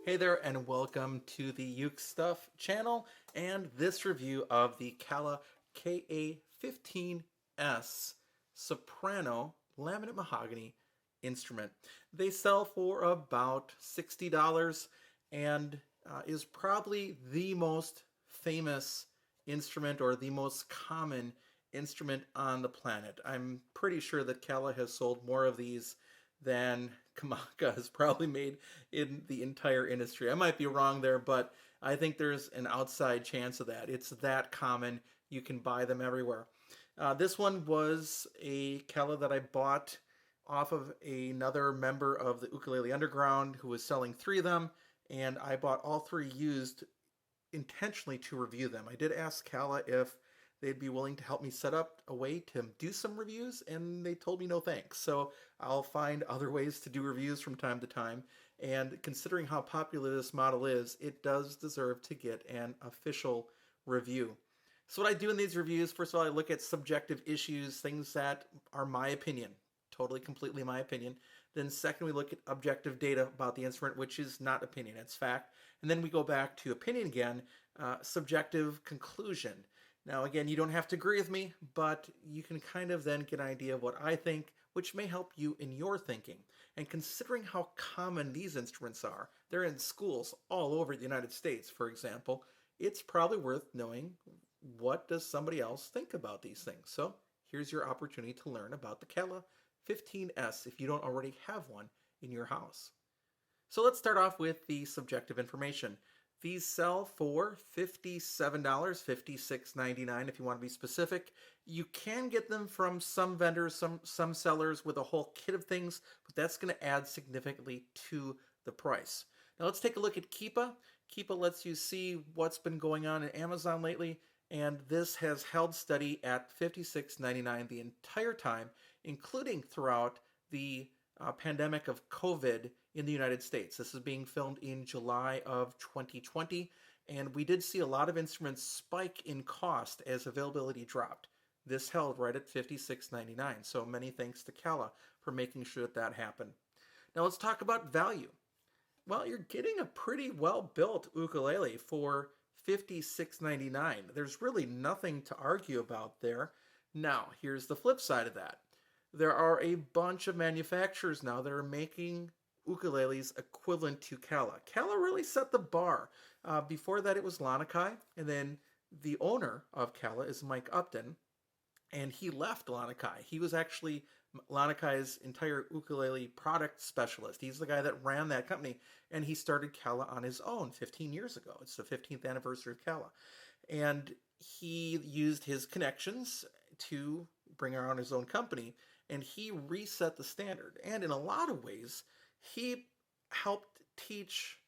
Hey there, and welcome to the UkeStuff channel and this review of the Kala KA-15S Soprano laminate mahogany instrument. They sell for about $60 and is probably the most famous instrument or the most common instrument on the planet. I'm pretty sure that Kala has sold more of these than Kamaka has probably made in the entire industry. I might be wrong there, but I think there's an outside chance of that. It's that common. You can buy them everywhere. This one was a Kala that I bought off of another member of the Ukulele Underground who was selling three of them, and I bought all three used intentionally to review them. I did ask Kala if they'd be willing to help me set up a way to do some reviews, and they told me no thanks. So I'll find other ways to do reviews from time to time. And considering how popular this model is, it does deserve to get an official review. So what I do in these reviews, first of all, I look at subjective issues, things that are my opinion, totally, completely my opinion. Then second, we look at objective data about the instrument, which is not opinion, it's fact. And then we go back to opinion again, subjective conclusion. Now, again, you don't have to agree with me, but you can kind of then get an idea of what I think, which may help you in your thinking. And considering how common these instruments are, they're in schools all over the United States, for example, it's probably worth knowing what does somebody else think about these things. So here's your opportunity to learn about the Kala 15S if you don't already have one in your house. So let's start off with the subjective information. These sell for $57, $56.99 if you want to be specific. You can get them from some vendors, some sellers with a whole kit of things, but that's going to add significantly to the price. Now let's take a look at Keepa. Keepa lets you see what's been going on in Amazon lately, and this has held steady at $56.99 the entire time, including throughout the pandemic of COVID in the United States. This is being filmed in July of 2020, and we did see a lot of instruments spike in cost as availability dropped. This held right at $56.99, so many thanks to Kala for making sure that that happened. Now let's talk about value. Well, you're getting a pretty well-built ukulele for $56.99. There's really nothing to argue about there. Now, here's the flip side of that. There are a bunch of manufacturers now that are making ukuleles equivalent to Kala. Kala really set the bar. Before that, it was Lanakai, and then the owner of Kala is Mike Upton, and he left Lanakai. He was actually Lanakai's entire ukulele product specialist. He's the guy that ran that company, and he started Kala on his own 15 years ago. It's the 15th anniversary of Kala. And he used his connections to bring around his own company, and he reset the standard. And in a lot of ways, he helped teach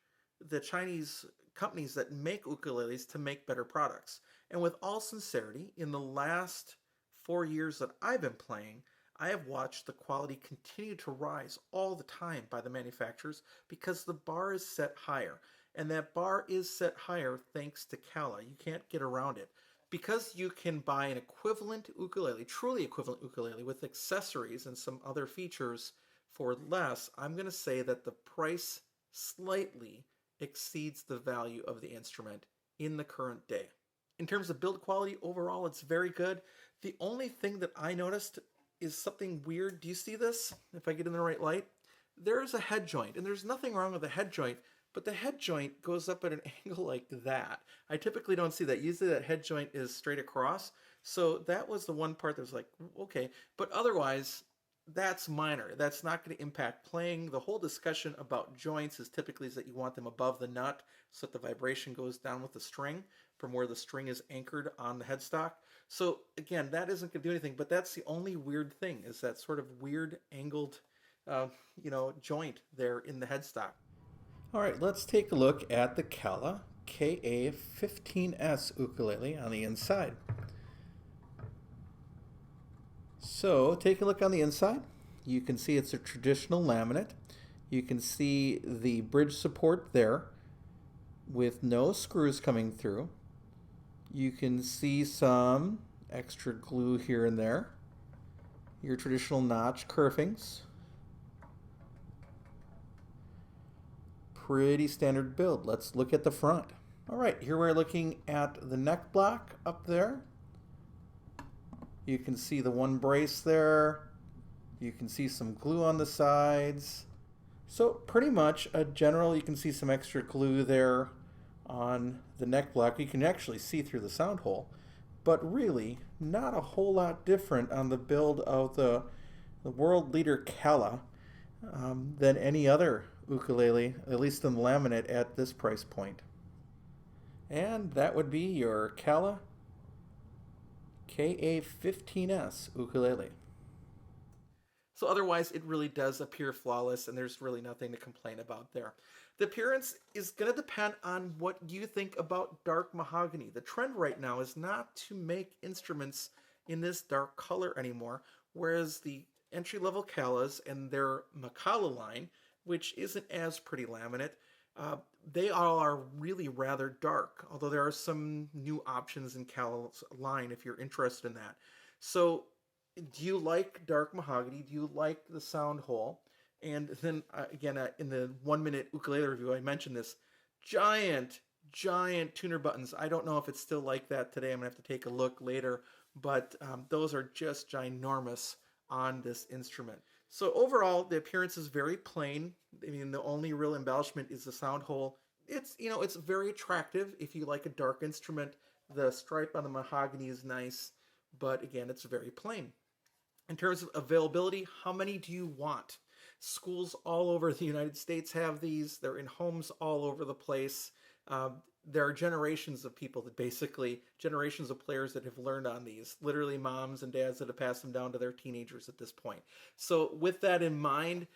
the Chinese companies that make ukuleles to make better products. And with all sincerity, in the last 4 years that I've been playing, I have watched the quality continue to rise all the time by the manufacturers because the bar is set higher. And that bar is set higher thanks to Kala. You can't get around it. Because you can buy an equivalent ukulele, truly equivalent ukulele, with accessories and some other features for less, I'm going to say that the price slightly exceeds the value of the instrument in the current day. In terms of build quality, overall, it's very good. The only thing that I noticed is something weird. Do you see this? If I get in the right light, there's a head joint, and there's nothing wrong with the head joint, but the head joint goes up at an angle like that. I typically don't see that. Usually that head joint is straight across. So that was the one part that was like, okay. But otherwise, that's minor. That's not going to impact playing. The whole discussion about joints is typically that you want them above the nut so that the vibration goes down with the string from where the string is anchored on the headstock. So again, that isn't going to do anything, but that's the only weird thing is that sort of weird angled, joint there in the headstock. All right, let's take a look at the Kala KA-15S ukulele on the inside. So take a look on the inside. You can see it's a traditional laminate. You can see the bridge support there with no screws coming through. You can see some extra glue here and there. Your traditional notch kerfings. Pretty standard build. Let's look at the front. All right, here we're looking at the neck block up there. You can see the one brace there. You can see some glue on the sides. So pretty much a general, you can see some extra glue there on the neck block. You can actually see through the sound hole, but really not a whole lot different on the build of the world leader Kala than any other ukulele, at least in laminate at this price point. And that would be your Kala KA-15S ukulele. So otherwise, it really does appear flawless, and there's really nothing to complain about there. The appearance is going to depend on what you think about dark mahogany. The trend right now is not to make instruments in this dark color anymore, whereas the entry-level Kalas and their Makala line, which isn't as pretty laminate, they all are really rather dark, although there are some new options in Kala's line if you're interested in that. So do you like dark mahogany? Do you like the sound hole? And then again, in the 1-minute ukulele review, I mentioned this giant tuner buttons. I don't know if it's still like that today. I'm gonna have to take a look later, but those are just ginormous on this instrument. So overall, the appearance is very plain. I mean, the only real embellishment is the sound hole. It's, you know, it's very attractive if you like a dark instrument. The stripe on the mahogany is nice, but again, it's very plain. In terms of availability, how many do you want? Schools all over the United States have these. They're in homes all over the place. There are generations of people that basically, generations of players that have learned on these. Literally moms and dads that have passed them down to their teenagers at this point. So with that in mind,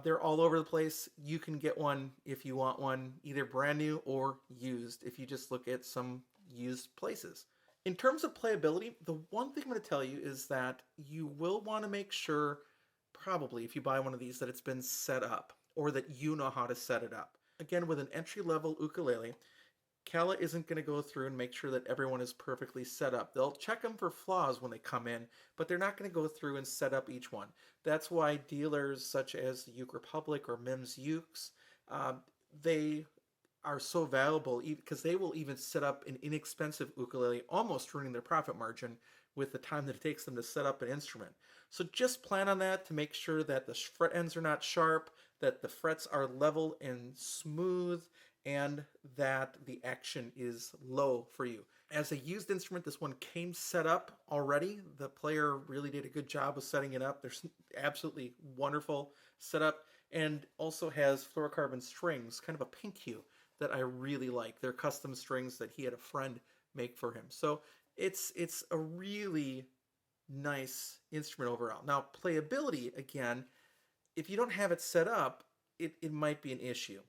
they're all over the place. You can get one if you want one, either brand new or used, if you just look at some used places. In terms of playability, the one thing I'm going to tell you is that you will want to make sure, probably if you buy one of these, that it's been set up or that you know how to set it up. Again, with an entry-level ukulele, Kala isn't going to go through and make sure that everyone is perfectly set up. They'll check them for flaws when they come in, but they're not going to go through and set up each one. That's why dealers such as the Uke Republic or Mims Ukes, they are so valuable because they will even set up an inexpensive ukulele, almost ruining their profit margin with the time that it takes them to set up an instrument. So just plan on that to make sure that the fret ends are not sharp, that the frets are level and smooth, and that the action is low for you. As a used instrument, this one came set up already. The player really did a good job of setting it up. There's absolutely wonderful setup, and also has fluorocarbon strings, kind of a pink hue that I really like. They're custom strings that he had a friend make for him. So it's a really nice instrument overall. Now, playability, again, if you don't have it set up, it might be an issue.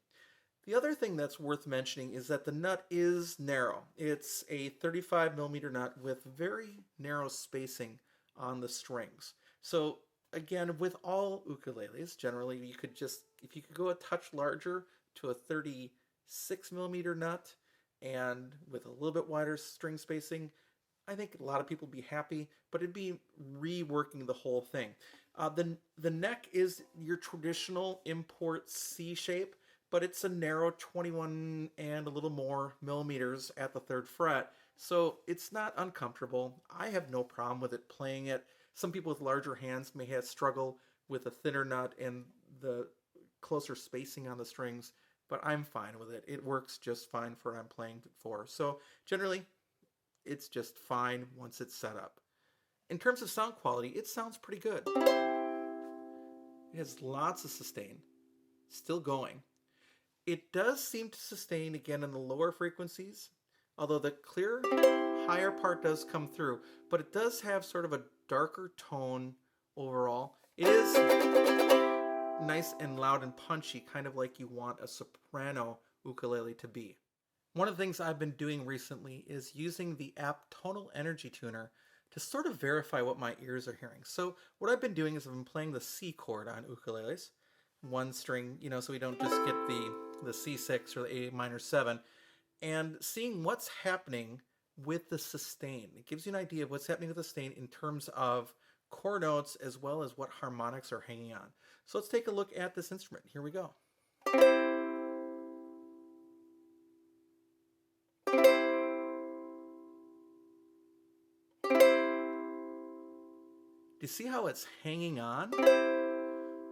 The other thing that's worth mentioning is that the nut is narrow. It's a 35 millimeter nut with very narrow spacing on the strings. So again, with all ukuleles, generally you could just, if you could go a touch larger to a 36 millimeter nut and with a little bit wider string spacing, I think a lot of people would be happy, but it'd be reworking the whole thing. The neck is your traditional import C shape, but it's a narrow 21 and a little more millimeters at the 3rd fret, so it's not uncomfortable. I have no problem with it playing it. Some people with larger hands may have struggle with a thinner nut and the closer spacing on the strings, but I'm fine with it. It works just fine for what I'm playing it for. So generally, it's just fine once it's set up. In terms of sound quality, it sounds pretty good. It has lots of sustain, still going. It does seem to sustain again in the lower frequencies, although the clear higher part does come through, but it does have sort of a darker tone overall. It is nice and loud and punchy, kind of like you want a soprano ukulele to be. One of the things I've been doing recently is using the app Tonal Energy Tuner to sort of verify what my ears are hearing. So what I've been doing is I've been playing the C chord on ukuleles, one string, you know, so we don't just get the C6 or the A minor 7, and seeing what's happening with the sustain. It gives you an idea of what's happening with the sustain in terms of core notes as well as what harmonics are hanging on. So let's take a look at this instrument. Here we go. you see how it's hanging on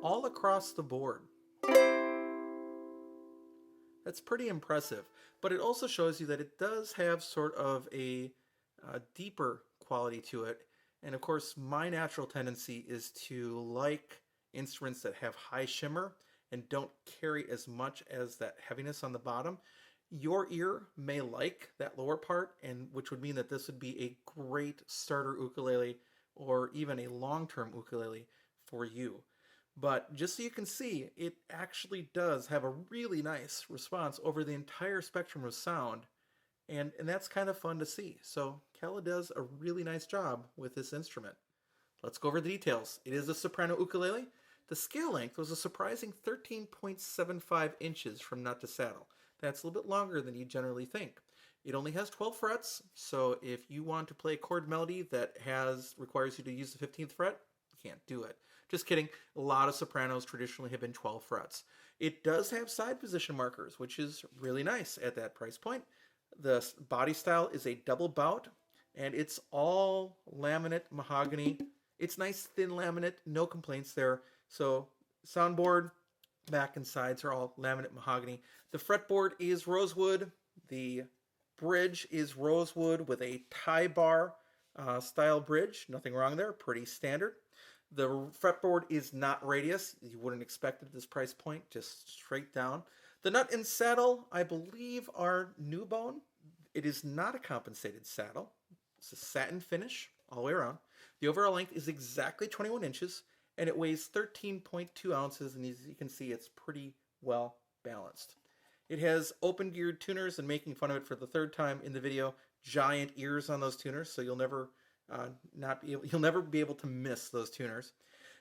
all across the board? That's pretty impressive, but it also shows you that it does have sort of a deeper quality to it. And of course, my natural tendency is to like instruments that have high shimmer and don't carry as much as that heaviness on the bottom. Your ear may like that lower part, and which would mean that this would be a great starter ukulele or even a long-term ukulele for you. But just so you can see, it actually does have a really nice response over the entire spectrum of sound, and that's kind of fun to see. So Kala does a really nice job with this instrument. Let's go over the details. It is a soprano ukulele. The scale length was a surprising 13.75 inches from nut to saddle. That's a little bit longer than you generally think. It only has 12 frets, so if you want to play a chord melody that requires you to use the 15th fret, you can't do it. Just kidding. A lot of sopranos traditionally have been 12 frets. It does have side position markers, which is really nice at that price point. The body style is a double bout, and it's all laminate mahogany. It's nice thin laminate, no complaints there. So soundboard, back and sides are all laminate mahogany. The fretboard is rosewood. The bridge is rosewood with a tie bar style bridge. Nothing wrong there, pretty standard. The fretboard is not radius. You wouldn't expect it at this price point, just straight down. The nut and saddle, I believe, are new bone. It is not a compensated saddle. It's a satin finish all the way around. The overall length is exactly 21 inches, and it weighs 13.2 ounces, and as you can see, it's pretty well balanced. It has open-geared tuners, and making fun of it for the third time in the video, giant ears on those tuners, so you'll never be able to miss those tuners.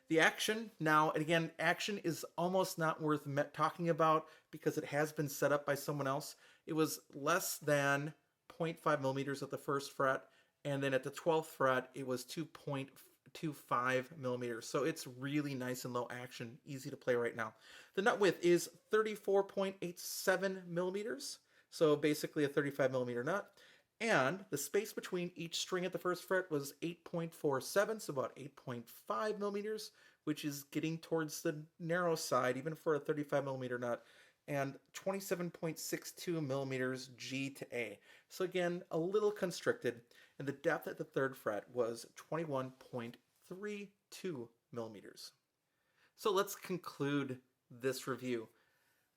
The action, now, and again, action is almost not worth talking about because it has been set up by someone else. It was less than 0.5 millimeters at the first fret, and then at the 12th fret, it was 2.25 millimeters. So it's really nice and low action, easy to play right now. The nut width is 34.87 millimeters, so basically a 35 millimeter nut. And the space between each string at the first fret was 8.47, so about 8.5 millimeters, which is getting towards the narrow side, even for a 35 millimeter nut, and 27.62 millimeters G to A. So again, a little constricted, and the depth at the third fret was 21.32 millimeters. So let's conclude this review.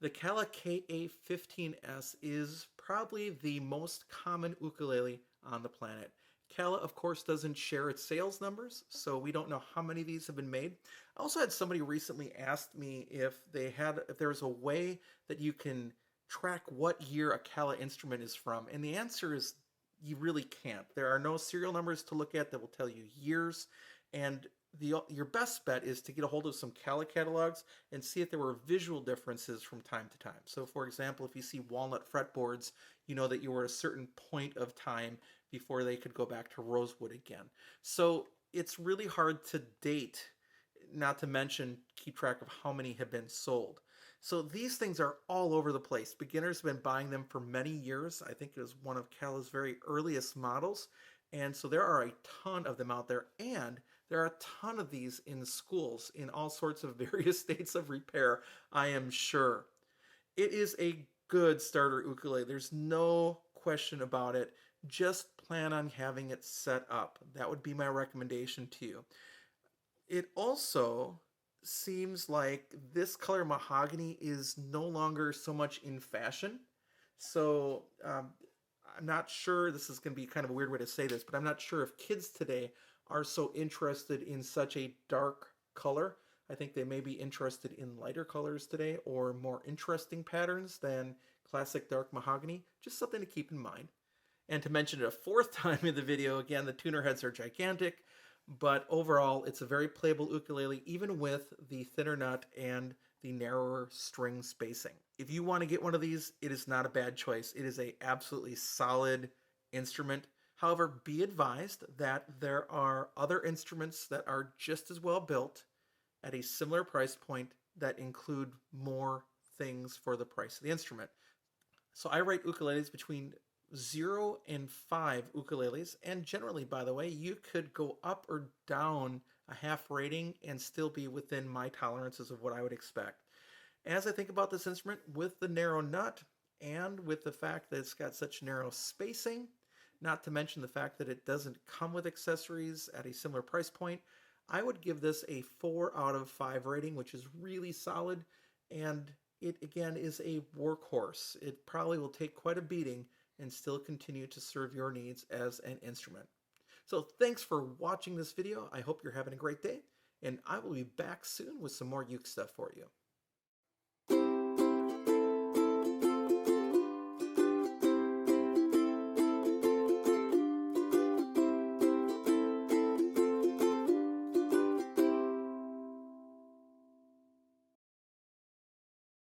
The Kala KA-15S is probably the most common ukulele on the planet. Kala, of course, doesn't share its sales numbers, so we don't know how many of these have been made. I also had somebody recently ask me if there was a way that you can track what year a Kala instrument is from, and the answer is you really can't. There are no serial numbers to look at that will tell you years, and your best bet is to get a hold of some Kala catalogs and see if there were visual differences from time to time. So for example, if you see walnut fretboards, you know that you were at a certain point of time before they could go back to rosewood again. So it's really hard to date, not to mention keep track of how many have been sold. So these things are all over the place. Beginners have been buying them for many years. I think it was one of Kala's very earliest models. And so there are a ton of them out there, and there are a ton of these in schools in all sorts of various states of repair, I am sure. It is a good starter ukulele. There's no question about it. Just plan on having it set up. That would be my recommendation to you. It also seems like this color mahogany is no longer so much in fashion. So I'm not sure, this is going to be kind of a weird way to say this, but I'm not sure if kids today are so interested in such a dark color. I think they may be interested in lighter colors today or more interesting patterns than classic dark mahogany. Just something to keep in mind. And to mention it a fourth time in the video, again, the tuner heads are gigantic, but overall it's a very playable ukulele, even with the thinner nut and the narrower string spacing. If you want to get one of these, it is not a bad choice. It is a absolutely solid instrument. However, be advised that there are other instruments that are just as well built at a similar price point that include more things for the price of the instrument. So I rate ukuleles between 0 and 5 ukuleles, and generally, by the way, you could go up or down a half rating and still be within my tolerances of what I would expect. As I think about this instrument with the narrow nut and with the fact that it's got such narrow spacing, not to mention the fact that it doesn't come with accessories at a similar price point, I would give this a 4 out of 5 rating, which is really solid. And it again is a workhorse. It probably will take quite a beating and still continue to serve your needs as an instrument. So thanks for watching this video. I hope you're having a great day, and I will be back soon with some more uke stuff for you.